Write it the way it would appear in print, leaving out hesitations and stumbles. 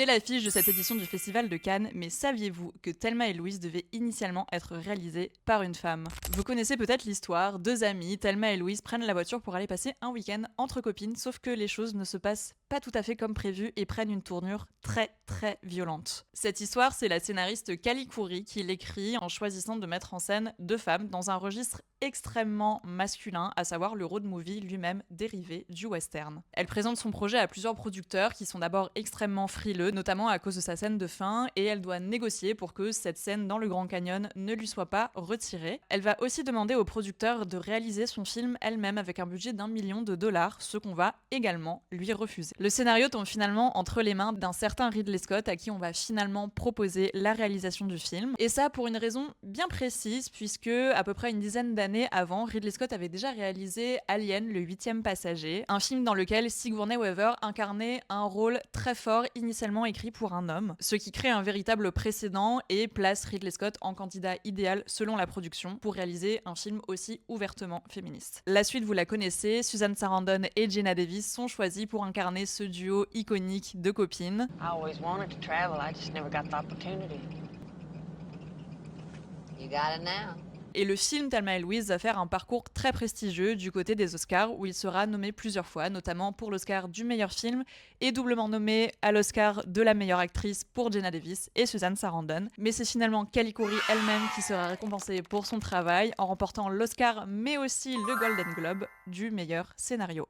l'affiche de cette édition du Festival de Cannes, mais saviez-vous que Thelma et Louise devait initialement être réalisée par une femme? Vous connaissez peut-être l'histoire, deux amies, Thelma et Louise prennent la voiture pour aller passer un week-end entre copines, sauf que les choses ne se passent pas tout à fait comme prévu et prennent une tournure très violente. Cette histoire, c'est la scénariste Kali Khoury qui l'écrit en choisissant de mettre en scène deux femmes dans un registre extrêmement masculin, à savoir le road movie lui-même dérivé du western. Elle présente son projet à plusieurs producteurs qui sont d'abord extrêmement frileux, notamment à cause de sa scène de fin, et elle doit négocier pour que cette scène dans le Grand Canyon ne lui soit pas retirée. Elle va aussi demander aux producteurs de réaliser son film elle-même avec un budget d'1 million de dollars, ce qu'on va également lui refuser. Le scénario tombe finalement entre les mains d'un certain Ridley Scott à qui on va finalement proposer la réalisation du film, et ça pour une raison bien précise, puisque à peu près une dizaine d'années avant, Ridley Scott avait déjà réalisé Alien, le 8e passager, un film dans lequel Sigourney Weaver incarnait un rôle très fort initialement écrit pour un homme, ce qui crée un véritable précédent et place Ridley Scott en candidat idéal selon la production pour réaliser un film aussi ouvertement féministe. La suite, vous la connaissez, Susan Sarandon et Geena Davis sont choisies pour incarner ce duo iconique de copines. I always wanted to travel, I just never got the opportunity. You got it now. Et le film Thelma et Louise va faire un parcours très prestigieux du côté des Oscars où il sera nommé plusieurs fois, notamment pour l'Oscar du meilleur film et doublement nommé à l'Oscar de la meilleure actrice pour Geena Davis et Susan Sarandon. Mais c'est finalement Kali Khoury elle-même qui sera récompensée pour son travail en remportant l'Oscar mais aussi le Golden Globe du meilleur scénario.